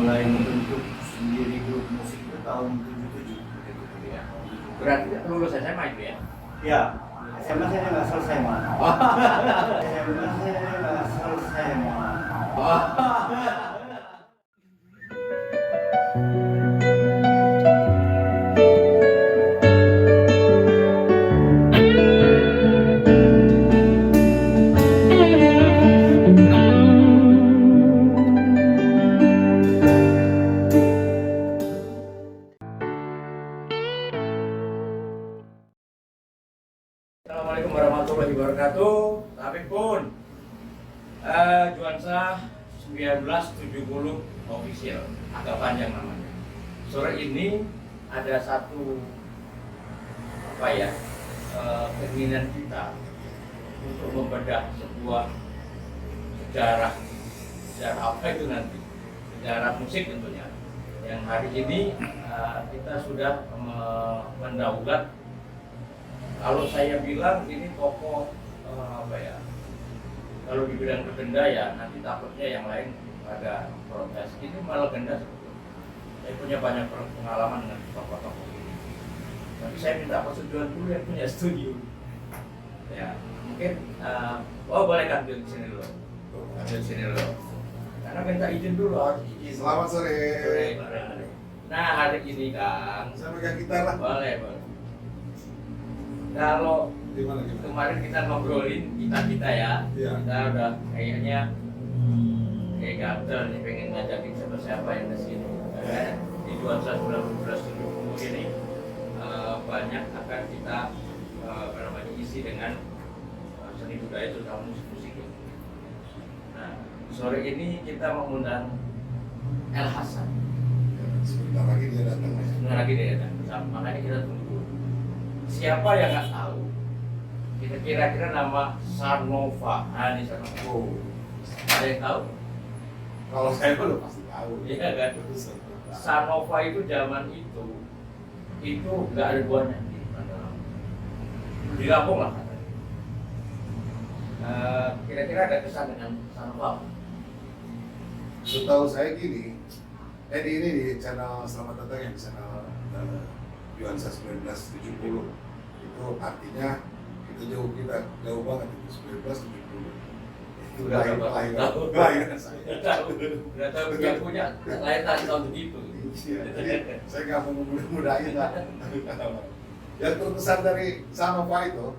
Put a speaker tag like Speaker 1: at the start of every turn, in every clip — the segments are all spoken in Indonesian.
Speaker 1: mulai membentuk sendiri grup musik itu tahun 77 gitu ya.
Speaker 2: Berarti lulus SMA itu ya?
Speaker 1: Ya, SMA saya nggak selesai mah. SMA saya nggak selesai mah.
Speaker 2: Assalamualaikum warahmatullahi wabarakatuh. Tapi pun Juansa 1970 official, agak panjang namanya. Sore ini ada satu keinginan kita untuk membedah sebuah sejarah apa itu nanti, sejarah musik tentunya. Yang hari ini kita sudah mendaulat. Kalau saya bilang ini tokoh kalau dibilang legenda ya nanti takutnya yang lain pada protes. Ini malah legenda sebetulnya. Saya punya banyak pengalaman dengan tokoh-tokoh ini. Tapi saya minta persetujuan dulu yang punya studio. Ya mungkin boleh kan di sini dulu. Di sini dulu. Karena minta izin dulu harus izin.
Speaker 3: Selamat sore.
Speaker 2: Nah hari ini Kang.
Speaker 3: Saya pegang gitar lah.
Speaker 2: Boleh. Kalau
Speaker 3: Gimana?
Speaker 2: kemarin kita ngobrolin kita ya,
Speaker 3: Iya.
Speaker 2: kita udah kayaknya kayak gatel nih pengen ngajakin siapa yang kesini. Di 1970 ini banyak akan kita isi dengan seni budaya terutama musik-musik. Nah sore ini kita mengundang El Hasan.
Speaker 3: Sebentar lagi dia datang.
Speaker 2: Sebentar lagi dia datang, makanya kita tunggu. Siapa yang nggak tahu? Kita kira-kira nama Sanova. Ini Sanova. Ada yang tahu?
Speaker 3: Kalau saya udah pasti tahu.
Speaker 2: Iya kan? Sanova itu zaman itu nggak ada duanya di Lampung lah katanya. Kira-kira ada kesan dengan Sanova?
Speaker 3: Setahu saya gini, ini di channel Selamat Datang yang di channel Juansa 1970 itu artinya itu jauh banget itu 1970 itu lahiran saya.
Speaker 2: Nggak tahu punya lahir tahun segitu.
Speaker 3: Iya, jadi saya nggak mau mudah-mudahin lah. Yang terkesan dari Sanova itu,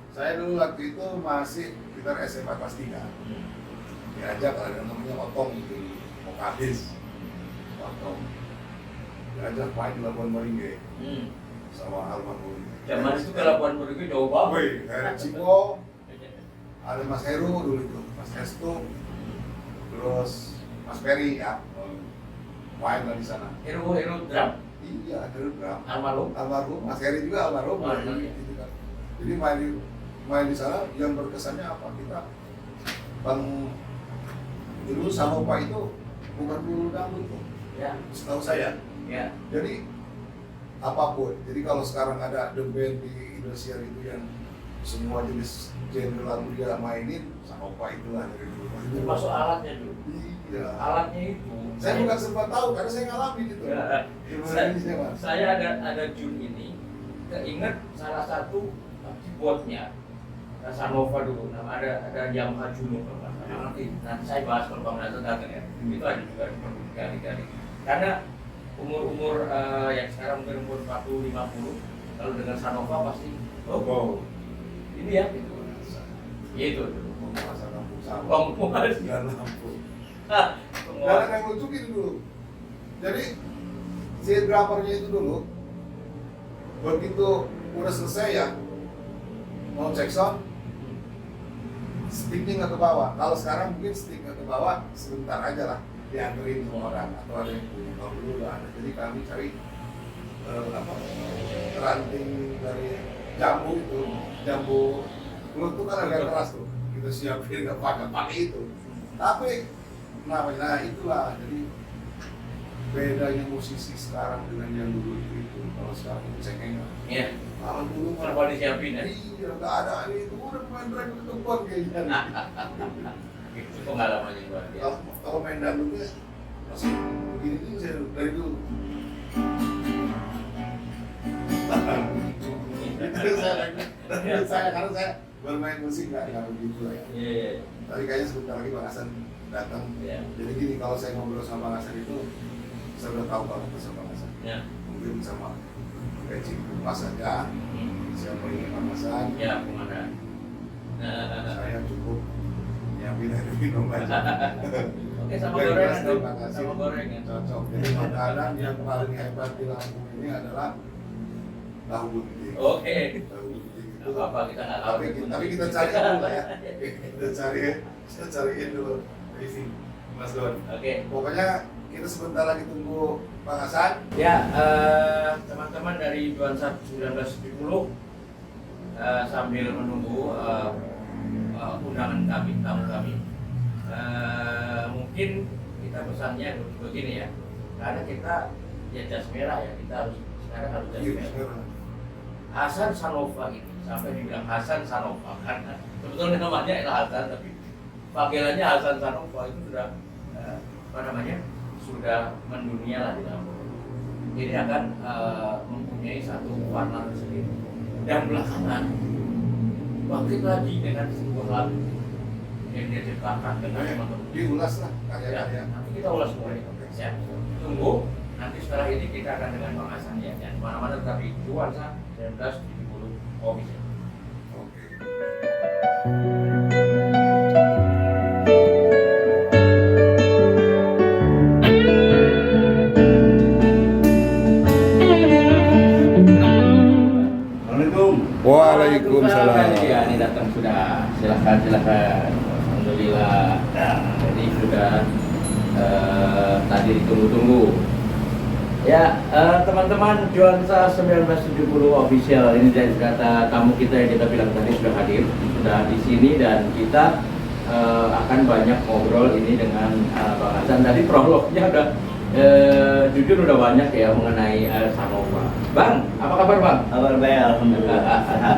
Speaker 3: saya dulu waktu itu masih sekitar SMA kelas 3 diajak ada namanya Otong di vokalis Otong diajak main di Labuan Baringge sama almarhum.
Speaker 2: Zaman itu ke Labuan Baringge jauh banget.
Speaker 3: Wih, dari Ciko, ada Mas Heru dulu itu, Mas Hestu, terus Mas Ferry ya, main lah di sana.
Speaker 2: Heru drum.
Speaker 3: Iya, Heru drum.
Speaker 2: Almarhum.
Speaker 3: Mas Heri juga almarhum.
Speaker 2: Oh, iya.
Speaker 3: Gitu kan. Jadi main di sana yang berkesannya apa? Kita dulu Sanova itu bukan dulu dangdut tuh.
Speaker 2: Ya.
Speaker 3: Setahu saya.
Speaker 2: Ya.
Speaker 3: Jadi apapun. Jadi kalau sekarang ada The Band di Indosiar itu yang semua jenis genre lagu dia mainin, Sanova itulah dari dulu.
Speaker 2: Termasuk alatnya dulu.
Speaker 3: Iya.
Speaker 2: Alatnya itu.
Speaker 3: Saya bukan sempat tahu karena saya ngalamin itu.
Speaker 2: Ya, saya ada Jun ini keinget salah satu keyboardnya Sanova dulu. Nama ada Yamaha Juno kalau nggak salah. Nanti saya bahas kalau Bang Nato datang ya. Itu ada juga kali-kali. Karena umur yang sekarang mungkin umur 40-50 kalau dengan Sanova pasti ini ya gitu. Itu
Speaker 3: Masa lampu sama.
Speaker 2: Penguas.
Speaker 3: Dan lampu. Dan
Speaker 2: Penguas.
Speaker 3: yang lucu gini dulu. Jadi si drummernya itu dulu begitu udah selesai ya mau cek sound sticknya nggak ke bawah. Kalau sekarang mungkin stick nggak ke bawah sebentar aja lah dianterin semua orang atau ada yang punya. Kalau dulu nggak ada. Jadi kami cari ranting dari jambu itu, jambu mulut tuh kan agak keras tuh. Kita siapin nggak pakai itu. Tapi nah itulah jadi bedanya musisi sekarang dengan yang dulu itu. Kalau sekarang itu cengengan.
Speaker 2: Iya.
Speaker 3: Kalau dulu mah
Speaker 2: Kalau disiapin ya.
Speaker 3: iya nggak ada itu udah main drum ke depan kayaknya.
Speaker 2: Itu pengalaman yang luar biasa.
Speaker 3: Kalau main dangdutnya masih begini dari dulu. Dari saya karena saya bermain musik nggak begitu lah ya.
Speaker 2: Iya.
Speaker 3: Tapi kayaknya sebentar lagi Bang Hasan datang.
Speaker 2: Iya.
Speaker 3: Jadi gini, kalau saya ngobrol sama Bang Hasan itu saya udah tahu banget sama Bang Hasan.
Speaker 2: Ya.
Speaker 3: Mungkin sama Reci pas saja. Siapa ini Bang Hasan?
Speaker 2: Ya, kemana?
Speaker 3: Saya cukup nyiapin air minum aja.
Speaker 2: Oke, sama
Speaker 3: Dari
Speaker 2: gorengan
Speaker 3: Mas
Speaker 2: tuh.
Speaker 3: Bang Hasan.
Speaker 2: Sama gorengan.
Speaker 3: Cocok. Jadi makanan yang paling hebat di Lampung ini adalah tahu bunting.
Speaker 2: Oke.
Speaker 3: Tahu bunting itu.
Speaker 2: Gak apa-apa, kita nggak tahu.
Speaker 3: Tapi kita cari dulu lah ya. Kita cariin dulu. Isi, Mas Don.
Speaker 2: Oke.
Speaker 3: Pokoknya kita sebentar lagi tunggu Bang Hasan.
Speaker 2: Ya, teman-teman dari Nuansa 1970 sambil menunggu undangan kami, tamu kami. Mungkin kita pesannya begini ya, karena kita ya jas merah ya, kita harus sekarang harus jas merah. Hasan Sanova ini sampai dibilang Hasan Sanova karena sebetulnya namanya adalah Hasan, tapi panggilannya Hasan Sanova itu sudah sudah mendunia lah di Lampung. Ini akan mempunyai satu warna tersendiri dan belakangan bangkit lagi dengan sebuah lagu yang dia ciptakan dengan teman-teman.
Speaker 3: Diulas lah
Speaker 2: Ya,
Speaker 3: karya-karya.
Speaker 2: nanti kita ulas semua ini. Ya, tunggu. Nanti setelah ini kita akan dengan Bang Hasan ya. Dan mana-mana tetap di Nuansa 1970 Official.
Speaker 3: Oke.
Speaker 1: Assalamualaikum.
Speaker 3: Waalaikumsalam.
Speaker 2: Ya, ini datang sudah. Silakan. Alhamdulillah. Jadi sudah tadi ditunggu-tunggu. Ya, teman-teman Nuansa 1970 Official ini dari kata tamu kita yang kita bilang tadi sudah hadir, sudah di sini dan kita akan banyak ngobrol ini dengan Bang Hasan. Tadi prolognya udah jujur udah banyak ya mengenai Sanova. Bang, apa kabar Bang?
Speaker 1: Kabar baik, alhamdulillah. Sehat.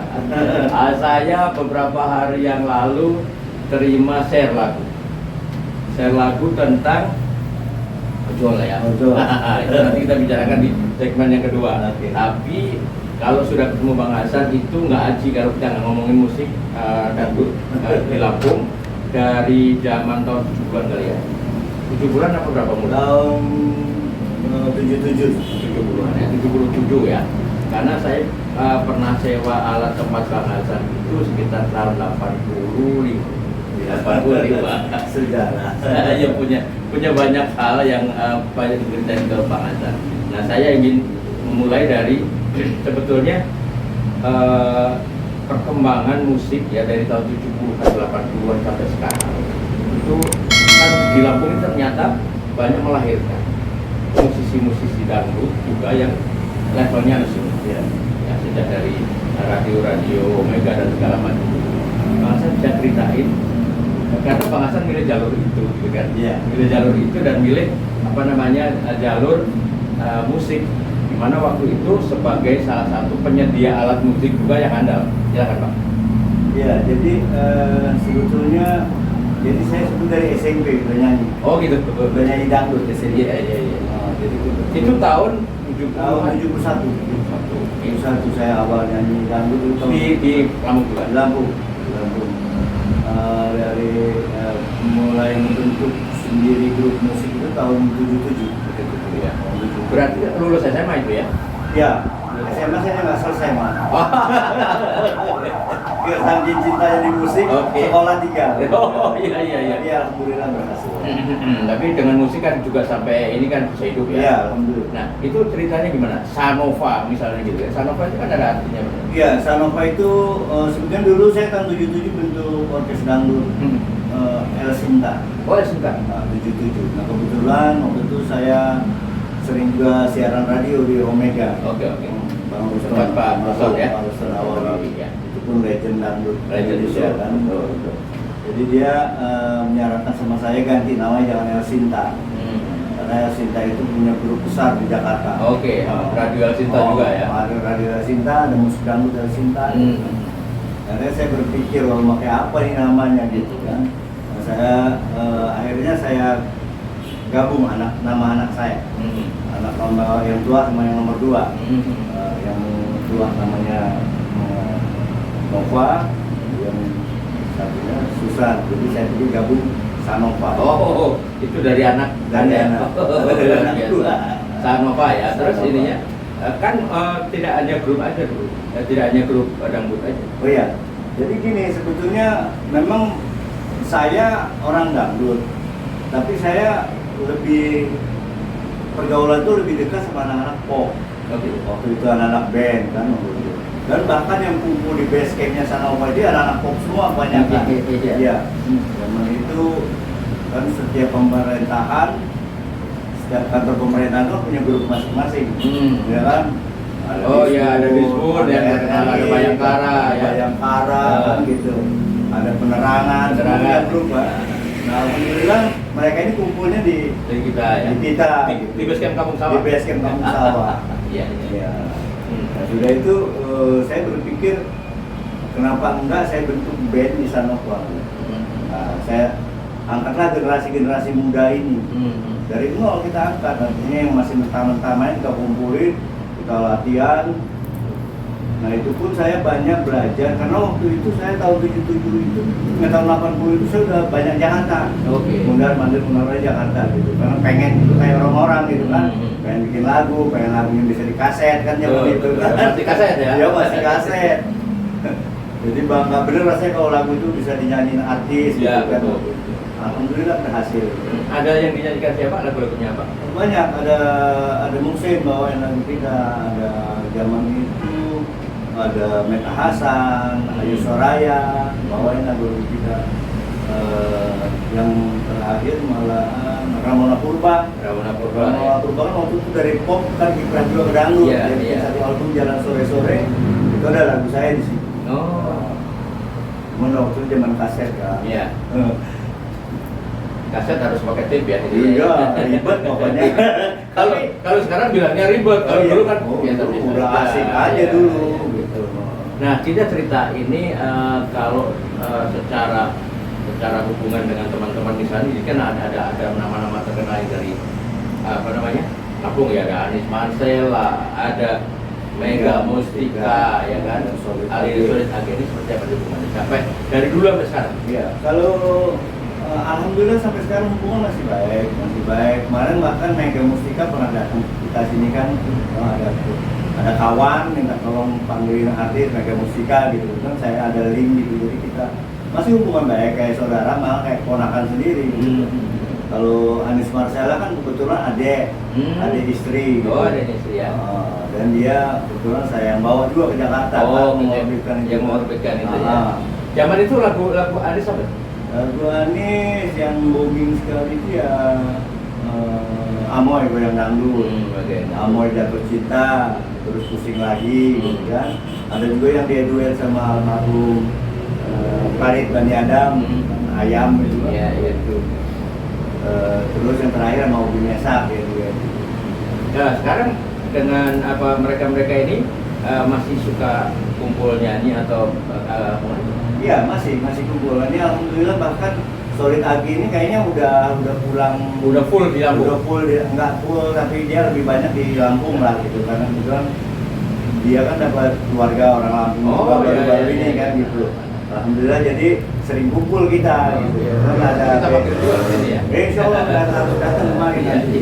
Speaker 2: Saya beberapa hari yang lalu terima share lagu tentang ojol ya.
Speaker 1: Ojol.
Speaker 2: Itu nanti kita bicarakan di segmen yang kedua.
Speaker 1: Oke.
Speaker 2: Tapi kalau sudah ketemu Bang Hasan itu nggak aji kalau kita nggak ngomongin musik dangdut di Lampung dari zaman tahun 70-an kali ya. 70-an apa berapa mulai?
Speaker 1: Tahun 77.
Speaker 2: 70-an ya, 77 ya. Karena saya pernah sewa alat tempat Bang Hasan itu sekitar tahun 85.
Speaker 1: Sejarah.
Speaker 2: Saya punya banyak hal yang banyak diceritain ke Bang Hasan. Nah, saya ingin memulai dari sebetulnya perkembangan musik ya dari tahun 70-an, 80-an sampai sekarang. Itu kan di Lampung ini ternyata banyak melahirkan musisi-musisi dangdut juga yang levelnya nasional. Ya, sejak dari radio Omega dan segala macam. Bang Hasan bisa ceritain karena Bang Hasan milih jalur itu, gitu kan?
Speaker 1: Iya.
Speaker 2: Milih jalur itu dan milih jalur musik, di mana waktu itu sebagai salah satu penyedia alat musik juga yang andal. Silakan Pak.
Speaker 1: Iya, jadi sebetulnya saya sebetulnya dari SMP udah nyanyi.
Speaker 2: Oh gitu.
Speaker 1: Udah nyanyi dangdut SMP.
Speaker 2: Iya.
Speaker 1: Jadi
Speaker 2: Itu tahun
Speaker 1: 71. 71 saya awal nyanyi dangdut itu
Speaker 2: di Lampung juga.
Speaker 1: di Lampung. Dari mulai membentuk sendiri grup musik itu tahun 77.
Speaker 2: Ya. Berarti lulus SMA itu ya?
Speaker 1: Ya, SMA saya nggak selesai mah. Saking cintanya di musik,
Speaker 2: Oke.
Speaker 1: sekolah 3.
Speaker 2: Oh iya.
Speaker 1: Jadi alhamdulillah berhasil.
Speaker 2: Tapi dengan musik kan juga sampai ini kan bisa hidup ya?
Speaker 1: Iya, alhamdulillah.
Speaker 2: Nah, itu ceritanya gimana? Sanova misalnya gitu ya? Sanova itu kan ada artinya.
Speaker 1: Iya, Sanova itu sebenarnya dulu saya tahun 77 bentuk orkes dangdut El Sinta.
Speaker 2: Oh, ya sebentar.
Speaker 1: 77. Nah, kebetulan waktu itu saya sering juga siaran radio di Omega.
Speaker 2: Oke.
Speaker 1: Bang Ruston,
Speaker 2: Tempat Pak Ruston ya?
Speaker 1: Pak Ruston awal.
Speaker 2: Iya.
Speaker 1: Itu pun legend dangdut.
Speaker 2: Legend
Speaker 1: Indonesia
Speaker 2: itu.
Speaker 1: kan. Jadi dia menyarankan sama saya ganti namanya jangan El Sinta. Karena El Sinta itu punya grup besar di Jakarta.
Speaker 2: Oke, Radio El Sinta juga ya?
Speaker 1: Ada Radio El Sinta, ada musik dangdut El Sinta. Karena saya berpikir mau pakai apa nih namanya gitu kan. Nah, akhirnya saya gabung nama anak saya. Anak nomor yang tua sama yang nomor 2. Yang tua namanya Nova, yang satunya Susan. Jadi saya pilih gabung Sanova.
Speaker 2: Oh, itu dari anak.
Speaker 1: Dari anak.
Speaker 2: Dari anak
Speaker 1: dua.
Speaker 2: Sanova ya. Terus
Speaker 1: Sanova.
Speaker 2: ininya kan tidak hanya grup aja dulu. Tidak hanya grup dangdut aja.
Speaker 1: Oh iya. Jadi gini, sebetulnya memang saya orang dangdut, tapi saya lebih pergaulan tuh lebih dekat sama anak-anak pop. Waktu itu anak-anak band kan waktu itu. Dan bahkan yang kumpul di base campnya Sanova dia anak-anak pop semua banyak kan. Iya. Zaman itu kan setiap pemerintahan, setiap kantor pemerintahan tuh punya grup masing-masing. Ya kan?
Speaker 2: Ada Disbun, ada Bayangkara,
Speaker 1: Bayangkara kan gitu. Ada penerangan,
Speaker 2: Penerangan.
Speaker 1: grup Pak. Nah, alhamdulillah mereka ini kumpulnya di
Speaker 2: kita ya.
Speaker 1: di kita.
Speaker 2: Di base camp Kampung Sawah.
Speaker 1: Di base camp Kampung Sawah.
Speaker 2: Iya.
Speaker 1: Ya. Nah, sudah itu saya berpikir kenapa enggak saya bentuk band di Sanova. Nah, saya angkatlah generasi muda ini. Dari nol kita angkat, artinya yang masih mentah-mentah main kita kumpulin, kita latihan. Nah itu pun saya banyak belajar karena waktu itu saya tahun 77 itu, tahun 80 itu saya udah banyak Jakarta. Mandir Jakarta gitu. Karena pengen gitu kayak orang-orang gitu kan. Pengen bikin lagu, pengen lagunya bisa di kaset kan zaman itu kan.
Speaker 2: Masih kaset ya?
Speaker 1: Iya masih kaset. Jadi bangga bener rasanya kalau lagu itu bisa dinyanyiin artis gitu
Speaker 2: Ya,
Speaker 1: kan.
Speaker 2: betul.
Speaker 1: Alhamdulillah berhasil.
Speaker 2: Ada yang dinyanyikan siapa? Lagu-lagunya apa?
Speaker 1: Banyak, ada Musim bawain lagu kita, ada zaman itu, ada Meta Hasan, Ayu Soraya bawain lagu kita. Yang terakhir malah Ramona Purba.
Speaker 2: Ramona
Speaker 1: Ramona Purba kan waktu itu dari pop kan kiprah juga ke dangdut.
Speaker 2: Iya,
Speaker 1: Jadi
Speaker 2: iya.
Speaker 1: satu album Jalan Sore-Sore itu ada lagu saya di situ. Cuman waktu itu zaman kaset kan.
Speaker 2: Iya. Kaset harus pakai tape ya.
Speaker 1: Iya, ribet pokoknya.
Speaker 2: Kalau sekarang bilangnya ribet, kalau dulu kan
Speaker 1: udah asik aja dulu gitu.
Speaker 2: Nah, kita cerita ini kalau secara hubungan dengan teman-teman di sana, ini kan ada nama-nama terkenal dari apa namanya? Lampung ya, ada Anis Marcella, ada Mega Mustika, ya kan? Ali Solid ini seperti apa hubungannya? Sampai dari dulu sampai sekarang.
Speaker 1: Iya, kalau alhamdulillah sampai sekarang hubungan masih baik. Kemarin bahkan Mega Mustika pernah datang kita sini kan, ada kawan minta tolong panggilin artis Mega Mustika gitu kan, saya ada link gitu, jadi kita masih hubungan baik kayak saudara, malah kayak ponakan sendiri. Kalau Anis Marcella kan kebetulan adik istri. Gitu.
Speaker 2: Oh, adik istri ya.
Speaker 1: Dan dia kebetulan saya yang bawa juga ke Jakarta.
Speaker 2: Yang mengorbitkan itu ya. Zaman itu lagu Anis apa?
Speaker 1: Lagu Anis yang booming sekali itu ya Amoy goyang dangdut. Amoy jatuh cinta, terus pusing lagi gitu kan. Ada juga yang dia duet sama almarhum Farid Bani Adam, Ayam gitu.
Speaker 2: Iya, itu.
Speaker 1: Terus yang terakhir sama Ubi Mesak ya duet.
Speaker 2: Nah, sekarang dengan apa mereka ini masih suka kumpul nyanyi atau
Speaker 1: Iya, masih kumpul. Ini alhamdulillah bahkan Solid Agi ini kayaknya udah pulang,
Speaker 2: udah full di Lampung.
Speaker 1: Udah full, enggak full tapi dia lebih banyak di Lampung lah gitu karena kebetulan dia kan dapat keluarga orang Lampung juga baru-baru ini kan gitu. Alhamdulillah jadi sering kumpul kita gitu. Karena ada
Speaker 2: kita pakai juga ini ya.
Speaker 1: Insya Allah harus datang kemarin nanti.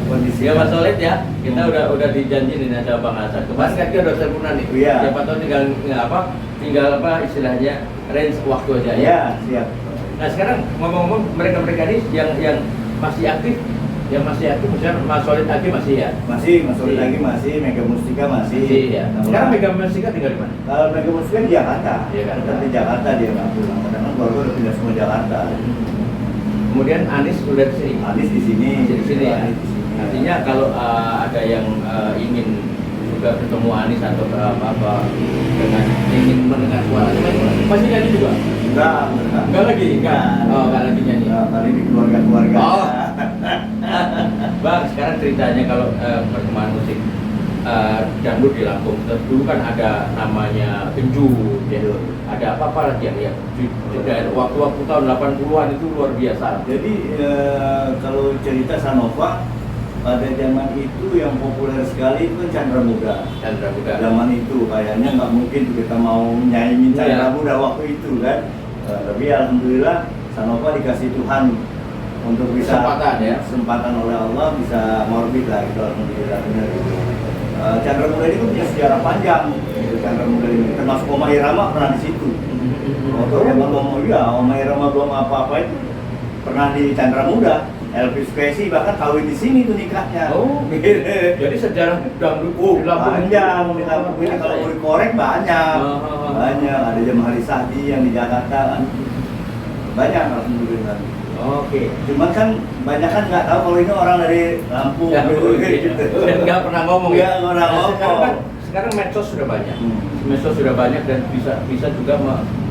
Speaker 1: Kondisi
Speaker 2: Ya Mas Solid ya, kita udah dijanjiin ada Bang Hasan. Kemarin kan dia udah sempurna nih.
Speaker 1: Iya.
Speaker 2: Siapa tahu tinggal apa istilahnya range waktu aja ya.
Speaker 1: Iya, siap.
Speaker 2: Nah sekarang ngomong-ngomong mereka ini yang masih aktif, misalnya Mas Solid lagi masih ya.
Speaker 1: Masih, Mas Solid lagi masih, Mega Mustika masih.
Speaker 2: Ya. Sekarang Mega Mustika tinggal di mana?
Speaker 1: Kalau Mega Mustika di Jakarta.
Speaker 2: Jakarta.
Speaker 1: Tetap di Jakarta dia nggak pulang. Karena keluarga udah pindah semua Jakarta.
Speaker 2: Kemudian Anis udah di sini.
Speaker 1: Anis di sini.
Speaker 2: Masih di sini ya.
Speaker 1: Anis di sini.
Speaker 2: Artinya kalau ada yang ingin juga ketemu Anis atau apa dengan ingin mendengar suaranya masih nyanyi juga? Enggak lagi, enggak lagi nyanyi.
Speaker 1: Kali di keluarga-keluarga.
Speaker 2: Oh. Bang, sekarang ceritanya kalau perkembangan musik dangdut di Lampung. Dulu kan ada namanya Kenjut, ya. Ada apa lagi yang waktu-waktu tahun 80-an itu luar biasa.
Speaker 1: Jadi kalau cerita Sanova pada zaman itu yang populer sekali itu kan Chandra Muda.
Speaker 2: Chandra Muda.
Speaker 1: Zaman itu kayaknya nggak mungkin kita mau nyanyiin Chandra Muda waktu itu kan. Tapi alhamdulillah Sanova dikasih Tuhan untuk bisa kesempatan oleh Allah bisa ngorbit lah gitu, alhamdulillah benar gitu. Chandra Muda ini punya sejarah panjang. Chandra Muda ini termasuk Oma Irama pernah di situ. Waktu zaman Oma Irama belum apa-apa itu pernah di Chandra Muda. Elvis Presley bahkan kawin di sini tuh nikahnya.
Speaker 2: Oh, jadi sejarah dangdut di Lampung
Speaker 1: panjang di Lampung ini kalau mau dikorek banyak. Banyak, ada Jamahari Sahdi yang di Jakarta kan. Banyak alhamdulillah.
Speaker 2: Oke.
Speaker 1: Cuman kan banyak kan nggak tahu kalau ini orang dari Lampung gitu.
Speaker 2: Dan nggak pernah ngomong ya.
Speaker 1: Nggak pernah ngomong.
Speaker 2: Sekarang medsos sudah banyak. Medsos sudah banyak dan bisa juga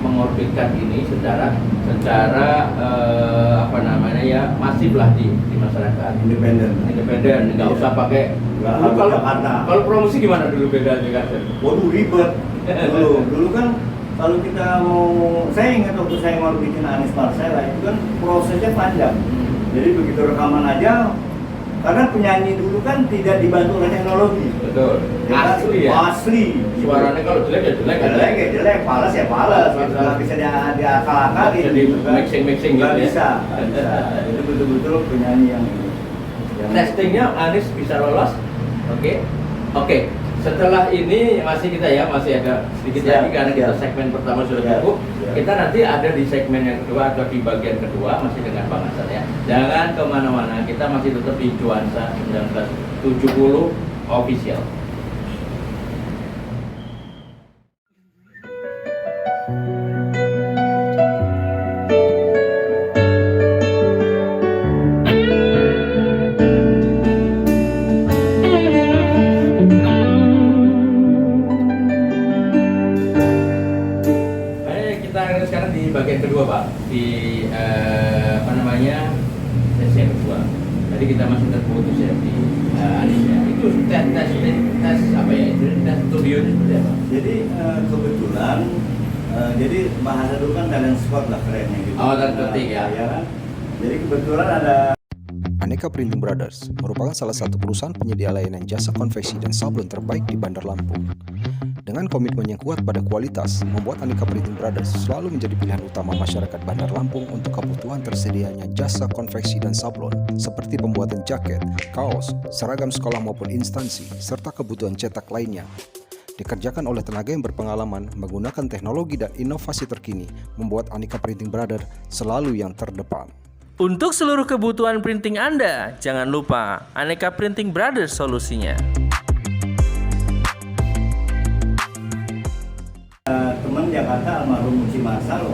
Speaker 2: mengorbitkan ini secara apa namanya ya, masif lah di masyarakat. Independen, nggak usah pakai. Kalau promosi gimana dulu bedanya kan?
Speaker 1: Waduh ribet. Dulu kan kalau kita mau, saya ingat waktu saya mau bikin Anies Marcella itu kan prosesnya panjang. Jadi begitu rekaman aja, karena penyanyi dulu kan tidak dibantu oleh teknologi.
Speaker 2: Betul.
Speaker 1: Ya,
Speaker 2: Asli ya.
Speaker 1: Asli.
Speaker 2: Suaranya kalau jelek ya
Speaker 1: jelek, falas ya falas. Nggak bisa diakal-akalin.
Speaker 2: Jadi
Speaker 1: gitu kan.
Speaker 2: mixing
Speaker 1: Nggak
Speaker 2: gitu
Speaker 1: bisa. Itu betul-betul penyanyi yang
Speaker 2: testingnya Anies bisa lolos. Oke. Setelah ini masih ada sedikit lagi karena kita segmen pertama sudah cukup. Kita nanti ada di segmen yang kedua atau di bagian kedua masih dengan Bang Hasan ya. Jangan kemana-mana, kita masih tetap di Cuansa 1970 official. Bagian kedua Pak, di apa namanya sesi yang kedua. Tadi kita masih terputus ya di Anies ya. Itu tes apa ya? Tes studionya seperti apa?
Speaker 1: Jadi kebetulan jadi bahasa dulu kan talent squad lah kerennya gitu.
Speaker 2: Oh, talent penting ya.
Speaker 1: Kan? Jadi kebetulan ada
Speaker 4: Aneka Printing Brothers merupakan salah satu perusahaan penyedia layanan jasa konveksi dan sablon terbaik di Bandar Lampung. Dengan komitmen yang kuat pada kualitas, membuat Aneka Printing Brothers selalu menjadi pilihan utama masyarakat Bandar Lampung untuk kebutuhan tersedianya jasa konveksi dan sablon, seperti pembuatan jaket, kaos, seragam sekolah maupun instansi, serta kebutuhan cetak lainnya. Dikerjakan oleh tenaga yang berpengalaman, menggunakan teknologi dan inovasi terkini, membuat Aneka Printing Brothers selalu yang terdepan.
Speaker 5: Untuk seluruh kebutuhan printing Anda, jangan lupa Aneka Printing Brothers solusinya.
Speaker 1: Teman Jakarta almarhum Muci Marsal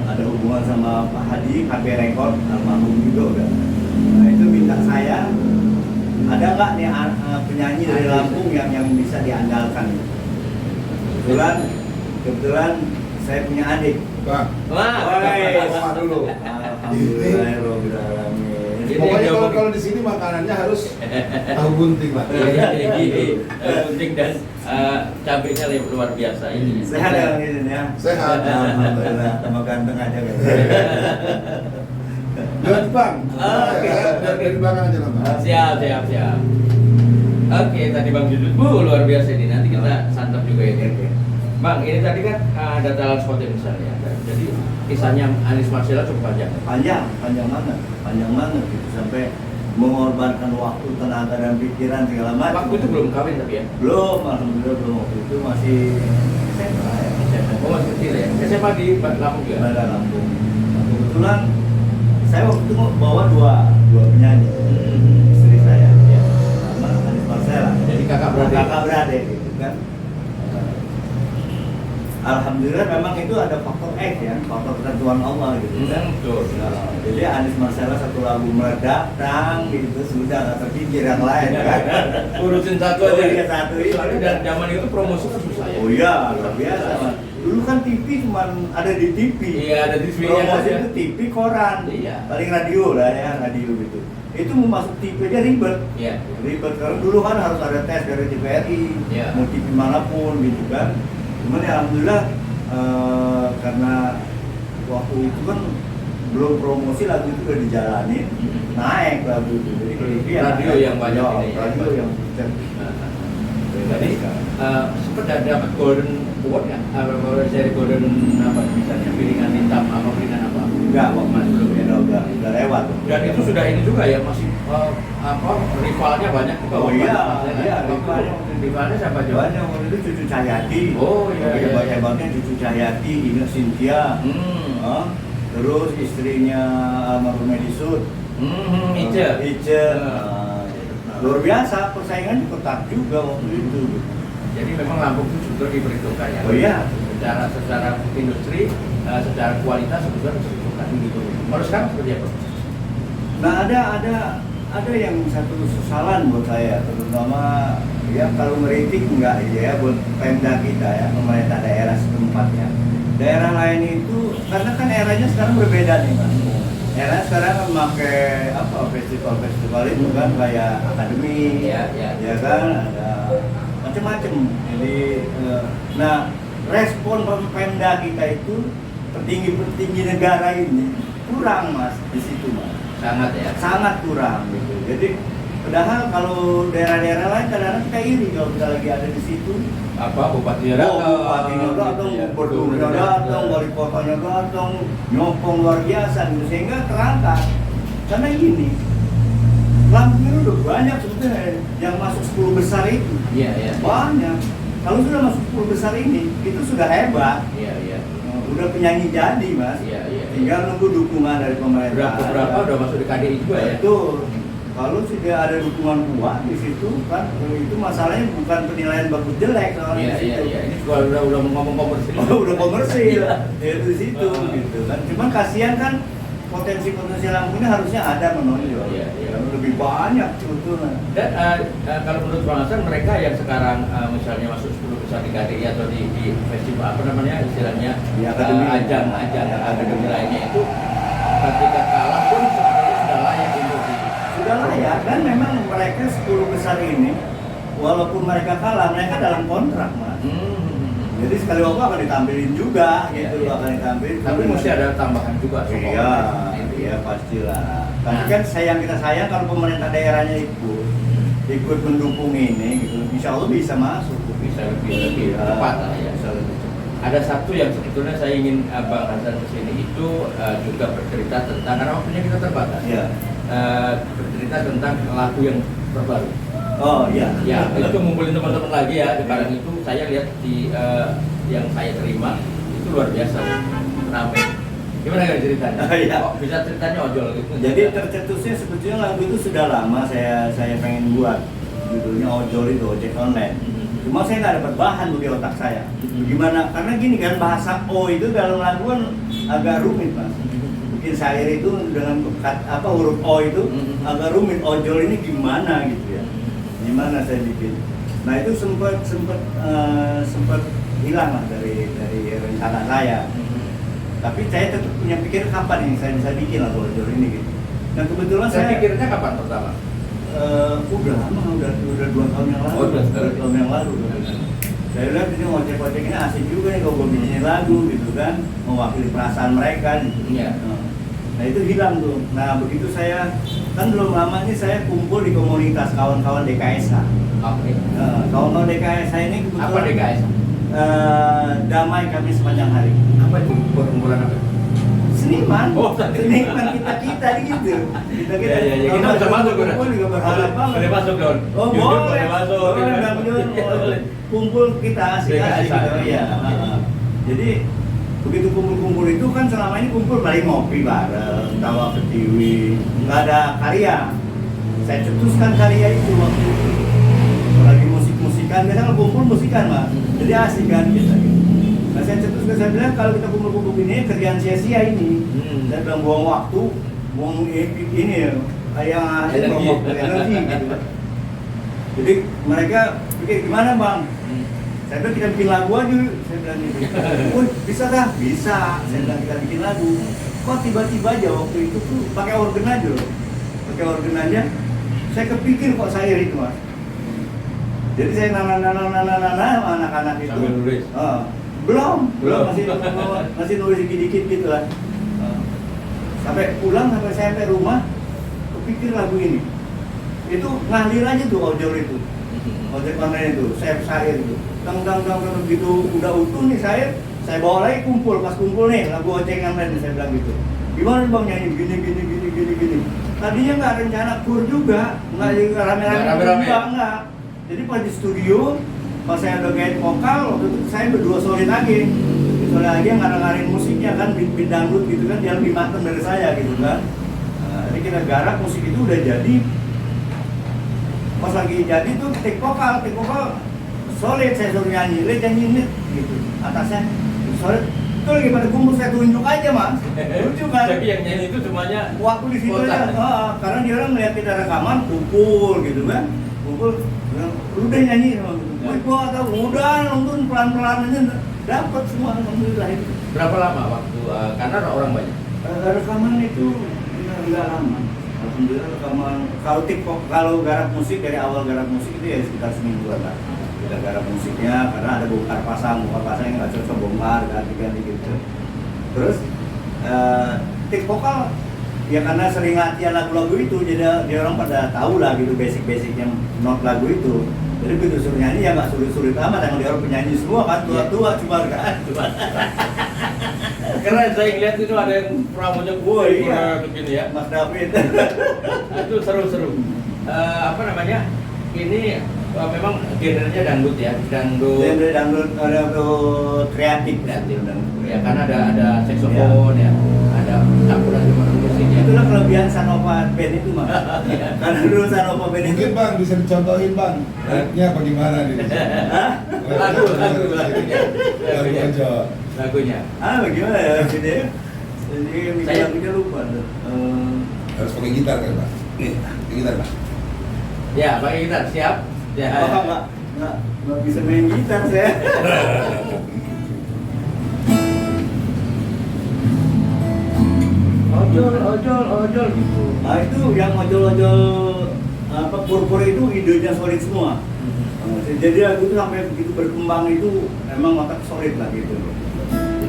Speaker 1: ada hubungan sama Pak Hadi, KB Record almarhum juga udah. Nah itu minta saya, ada nggak nih penyanyi dari Lampung yang bisa diandalkan? Kebetulan saya punya adik.
Speaker 3: Bang,
Speaker 2: Wah,
Speaker 3: dulu.
Speaker 1: Alhamdulillahirobbilalamin.
Speaker 3: Pokoknya kalau di sini makanannya harus tahu bunting lah.
Speaker 2: Bunting dan cabenya luar biasa ini.
Speaker 1: Sehat ya ini ya.
Speaker 3: Sehat.
Speaker 1: Alhamdulillah, sama ganteng aja kan.
Speaker 3: Jangan bang. Dari belakang aja lah bang.
Speaker 2: Siap. Oke, tadi Bang Judut luar biasa ini. Nanti kita santap juga ini. Bang, ini tadi kan ada talent spot misalnya. Jadi kisahnya Anies Marcella cukup panjang
Speaker 1: panjang banget gitu, sampai mengorbankan waktu, tenaga dan pikiran segala macam.
Speaker 2: Waktu itu belum kawin tapi ya?
Speaker 1: Belum, alhamdulillah belum. Waktu itu masih SMA ya.
Speaker 2: Oh masih kecil ya? SMA di Lampung juga?
Speaker 1: Bandar Lampung. Nah, kebetulan saya waktu itu bawa dua penyanyi, istri saya, sama Anies Marcella.
Speaker 2: Jadi kakak beradik
Speaker 1: gitu kan. Alhamdulillah memang itu ada faktor X ya, faktor ketentuan Allah gitu kan.
Speaker 2: Betul.
Speaker 1: Nah, jadi Anies Marcella satu lagu meledak, gitu sudah nggak terpikir yang lain kan.
Speaker 2: Urusin satu aja.
Speaker 1: Iya satu itu.
Speaker 2: Dan zaman itu promosi susah ya.
Speaker 1: Oh iya, luar biasa man. Dulu kan TV cuma ada di TV.
Speaker 2: Iya, ada di TV.
Speaker 1: Promosi itu TV, koran.
Speaker 2: Iya.
Speaker 1: Paling radio lah ya, radio gitu. itu mau masuk TV aja ribet.
Speaker 2: Iya.
Speaker 1: Ribet karena dulu kan harus ada tes dari TVRI,
Speaker 2: Iya.
Speaker 1: mau TV manapun gitu kan. Cuman ya alhamdulillah karena waktu itu kan belum promosi, lagu itu udah dijalanin, naik lagu itu. Jadi ke TV ya,
Speaker 2: Radio yang banyak
Speaker 1: ya,
Speaker 2: ini ya.
Speaker 1: radio yang
Speaker 2: Jadi sempat dapat Golden Award nggak? Seri Golden apa? Misalnya piringan hitam apa piringan apa?
Speaker 1: enggak, waktu
Speaker 2: Mas belum ya.
Speaker 1: udah lewat.
Speaker 2: Dan itu sudah ini juga ya masih rivalnya banyak juga.
Speaker 1: Oh iya, iya,
Speaker 2: rivalnya siapa aja?
Speaker 1: Banyak waktu itu Cucu Cahyati.
Speaker 2: Oh iya, iya.
Speaker 1: Hebat-hebatnya Cucu Cahyati, Ine Cynthia. Terus istrinya almarhum Medisut.
Speaker 2: Ice.
Speaker 1: Ice. Luar biasa, persaingan ketat juga waktu itu.
Speaker 2: Jadi memang Lampung itu juga diperhitungkan ya.
Speaker 1: Oh iya.
Speaker 2: Secara industri, secara kualitas sebetulnya diperhitungkan gitu. Kalau sekarang seperti apa?
Speaker 1: Nah ada yang satu kesalahan buat saya, terutama ya kalau meritik enggak ya buat Pemda kita ya, pemerintah daerah setempat ya. Daerah lain itu karena kan eranya sekarang berbeda nih Mas. Era sekarang memakai apa festival itu kan kayak akademi, ya kan ada macam-macam. Jadi nah respon Pemda kita itu petinggi negara ini kurang Mas di situ Mas.
Speaker 2: Sangat ya.
Speaker 1: Sangat kurang gitu. Jadi padahal kalau daerah-daerah lain kadang-kadang kita iri kalau kita lagi ada di situ.
Speaker 2: Apa bupatinya datang,
Speaker 1: bupatinya datang, gubernurnya datang, wali kotanya datang, nyokong luar biasa gitu. Sehingga terangkat. Karena gini, Lampung ini udah banyak sebetulnya yang masuk 10 besar itu.
Speaker 2: Iya, iya.
Speaker 1: Banyak. Kalau sudah masuk 10 besar ini, itu sudah hebat.
Speaker 2: Iya, iya.
Speaker 1: Udah penyanyi jadi Mas.
Speaker 2: Iya, iya.
Speaker 1: Tinggal nunggu dukungan dari pemerintah.
Speaker 2: Berapa udah masuk di KDI juga ya?
Speaker 1: Betul. Kalau sudah ada dukungan kuat di situ kan, itu masalahnya bukan penilaian bagus jelek soalnya
Speaker 2: Iya,
Speaker 1: di
Speaker 2: iya,
Speaker 1: situ.
Speaker 2: iya. Ini juga udah ngomong komersil.
Speaker 1: Udah komersil, ya di situ gitu kan. Cuman kasihan kan potensi Lampung ini harusnya ada menonjol.
Speaker 2: Iya, iya.
Speaker 1: Lebih banyak sebetulnya.
Speaker 2: Dan kalau menurut Bang Hasan, mereka yang sekarang misalnya masuk 10 besar di KDI atau di festival apa namanya istilahnya
Speaker 1: Di akademi.
Speaker 2: ajang akademi lainnya itu ketika kalah pun sebenarnya sudah layak untuk
Speaker 1: Sudah layak dan memang mereka 10 besar ini walaupun mereka kalah, mereka dalam kontrak Mas. Jadi sekali waktu akan ditampilin juga gitu,
Speaker 2: Iya.
Speaker 1: akan ditampilin.
Speaker 2: Tapi mesti ada tambahan juga.
Speaker 1: Iya, iya pastilah. Tapi kan kita sayang kalau pemerintah daerahnya ikut mendukung ini gitu. Insya Allah bisa masuk.
Speaker 2: Bisa lebih cepat lah ya.
Speaker 1: Bisa lebih cepat.
Speaker 2: Ada satu yang sebetulnya saya ingin Bang Hasan kesini itu juga bercerita tentang, karena waktunya kita terbatas.
Speaker 1: Iya.
Speaker 2: Bercerita tentang lagu yang terbaru.
Speaker 1: Oh iya.
Speaker 2: Ya, itu ngumpulin teman-teman lagi ya. Sekarang itu saya lihat di yang saya terima itu luar biasa, ramai. Gimana ya ceritanya?
Speaker 1: Iya.
Speaker 2: Oh, bisa ceritanya ojol gitu.
Speaker 1: Jadi tercetusnya sebetulnya lagu itu sudah lama saya pengen buat. Judulnya Ojol itu, ojek online. Cuma saya nggak dapat bahan di otak saya. Gimana? Karena gini kan bahasa O itu dalam lagu kan agak rumit Mas. Bikin syair itu dengan huruf O itu agak rumit. Ojol ini gimana gitu ya? Gimana saya bikin? Nah itu sempat hilang lah dari rencana saya. Tapi saya tetap punya pikir kapan ini saya bisa bikin lagu ojol ini gitu. Nah kebetulan
Speaker 2: Saya
Speaker 1: saya
Speaker 2: pikirnya kapan pertama?
Speaker 1: udah lama, udah 2 tahun yang lalu.
Speaker 2: Oh, udah
Speaker 1: 2 tahun yang lalu. Saya lihat ini ojek-ojek ini asik juga nih kalau gue bikin lagu gitu kan, mewakili perasaan mereka gitu.
Speaker 2: Iya.
Speaker 1: Nah itu hilang tuh. Nah begitu saya kan belum lama ini saya kumpul di komunitas kawan-kawan DKSH.
Speaker 2: Oke.
Speaker 1: Kawan-kawan DKSH ini kebetulan
Speaker 2: Apa DKS?
Speaker 1: Damai Kami Sepanjang Hari.
Speaker 2: Apa itu perkumpulan apa?
Speaker 1: Seniman,
Speaker 2: Oh,
Speaker 1: seniman kita gitu. Kita
Speaker 2: Iya. Kita bisa masuk udah.
Speaker 1: kumpul juga berharap banget.
Speaker 2: Boleh masuk Don.
Speaker 1: Oh
Speaker 2: Jujur,
Speaker 1: boleh,
Speaker 2: boleh masuk.
Speaker 1: boleh, Bang Jun. Kumpul kita asik-asik
Speaker 2: DKSH.
Speaker 1: gitu ya. Jadi begitu kumpul-kumpul itu kan selama ini kumpul paling ngopi bareng, tawa ketiwi, nggak ada karya. Saya cetuskan karya itu waktu itu. Lagi musik-musikan, biasanya kalau kumpul musikan Mas. Jadi asik kan kita gitu. Nah saya cetuskan, saya bilang kalau kita kumpul-kumpul ini kerjaan sia-sia ini. Saya bilang buang waktu, buang ini ya, kayak buang waktu energi gitu. Jadi mereka pikir gimana Bang? Saya bilang kita bikin lagu aja, saya bilang gitu. Bisa kah? Bisa. Saya bilang kita bikin lagu. Kok tiba-tiba aja waktu itu tuh pakai organ aja loh. pakai organ aja, saya kepikir kok saya itu mas. Jadi saya nana sama anak-anak itu.
Speaker 2: Sambil nulis?
Speaker 1: Belum masih nulis dikit-dikit gitu lah. Sampai pulang, sampai rumah, kepikir lagu ini. Itu ngalir aja tuh ojol itu, ojek online itu, saya itu. Tang begitu udah utuh nih saya bawa lagi kumpul, pas kumpul nih lagu ojek online saya bilang gitu. Gimana bang nyanyi gini. Tadinya nggak rencana kur juga, nggak rame-rame juga, nggak. Jadi pas di studio, pas saya udah gait vokal, waktu itu saya berdua solid lagi yang ngarang-ngaring musiknya kan, beat dangdut gitu kan, dia lebih mateng dari saya gitu kan. Jadi kita garap musik itu udah jadi. Pas lagi jadi tuh take vokal solid, saya suruh nyanyi ini gitu, atasnya solid. Itu lagi pada kumpul, saya tunjuk aja mas, lucu kan.
Speaker 2: Jadi yang nyanyi itu semuanya
Speaker 1: waktu di situ aja, karena dia orang melihat kita rekaman, kumpul gitu kan, lu deh nyanyi, gua tahu, udah nonton pelan-pelan aja, dapat semua, alhamdulillah itu.
Speaker 2: Berapa lama waktu? Karena orang banyak.
Speaker 1: Rekaman itu nggak lama, alhamdulillah rekaman. Kalau garap musik dari awal garap musik itu ya sekitar semingguan lah. Kita garap musiknya karena ada bongkar pasang yang nggak cocok bongkar ganti gitu. Terus tik vokal ya karena sering latihan lagu-lagu itu, jadi dia orang pada tahu lah gitu basic-basicnya not lagu itu. Jadi begitu suruh nyanyi ya nggak sulit-sulit amat, yang dia orang penyanyi semua kan, tua-tua cuma kan.
Speaker 2: Karena saya lihat itu ada yang rambutnya woi begini ya,
Speaker 1: Mas David.
Speaker 2: Itu seru-seru. Apa namanya? Ini memang genrenya dangdut ya, dangdut kreatif. Ya karena ada saxophone ya, ada campuran musiknya.
Speaker 1: Itulah kelebihan Sanova Band itu mas. Karena dulu Sanova Band itu.
Speaker 3: Mungkin bang bisa dicontohin bang, lagunya bagaimana nih? Lagu aja.
Speaker 2: Lagunya.
Speaker 1: Bagaimana ya videonya? Jadi lagunya lupa.
Speaker 3: Harus pakai gitar kan bang? Nih, pakai gitar bang.
Speaker 2: Ya, pakai gitar siap. Ya.
Speaker 1: Nggak bisa main gitar saya.
Speaker 2: Ojol gitu.
Speaker 1: Nah itu yang ojol pur-pur itu idenya solid semua. Jadi lagu itu sampai begitu berkembang itu emang otak solid lah gitu.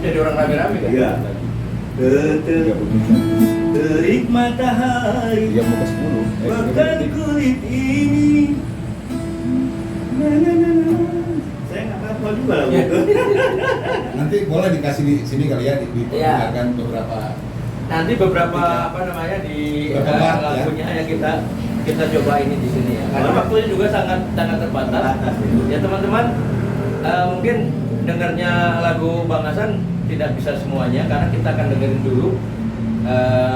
Speaker 2: Jadi orang rame-rame kan?
Speaker 1: Iya. Terik matahari bakar kulit ini. Saya nggak hafal juga lagu itu.
Speaker 3: Nanti boleh dikasih di sini kali ya, diperdengarkan beberapa.
Speaker 2: Nanti beberapa apa namanya di lagunya yang kita coba ini di sini ya. Karena waktunya juga sangat terbatas. Ya teman-teman, mungkin dengarnya lagu Bang Hasan tidak bisa semuanya karena kita akan dengerin dulu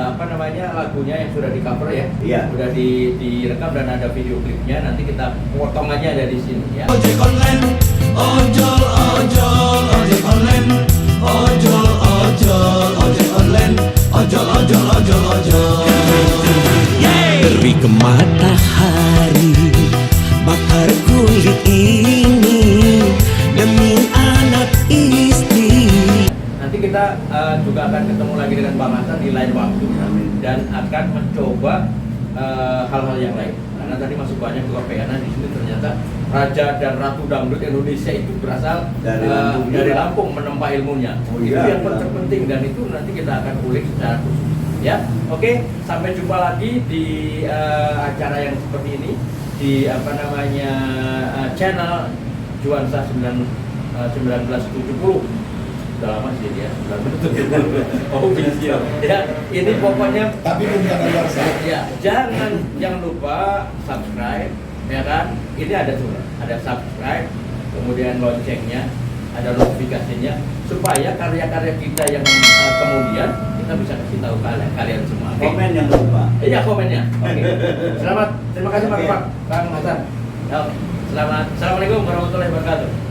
Speaker 2: apa namanya lagunya yang sudah di cover ya.
Speaker 1: Iya.
Speaker 2: Sudah direkam dan ada video klipnya. Nanti kita potong aja dari sini ya.
Speaker 6: Ojek online, ojol online, ojol online, ojol. Beri ke matahari, bakar kulit ini demi anak istri.
Speaker 2: Nanti kita juga akan ketemu lagi dengan Bang Hasan di lain waktu dan akan mencoba hal-hal yang lain. Karena tadi masih banyak juga PNA di sini, ternyata Raja dan Ratu Dangdut Indonesia itu berasal dari Lampung menempa ilmunya. Itu yang terpenting dan itu nanti kita akan ulik secara khusus. Ya, oke, sampai jumpa lagi di acara yang seperti ini di apa namanya channel Juansa 1970. Udah lama sih dia, 1970. Oh, bisa. Ya, ini pokoknya.
Speaker 3: Tapi belum ada luar sana.
Speaker 2: Ya, jangan lupa subscribe, ya kan? Ini ada subscribe, kemudian loncengnya, ada notifikasinya, supaya karya-karya kita yang kemudian kita bisa kasih tahu kalian semua. Okay?
Speaker 1: Komen yang lupa.
Speaker 2: Iya, komennya. Oke. Terima kasih Bang Hasan. Selamat. Assalamualaikum warahmatullahi wabarakatuh.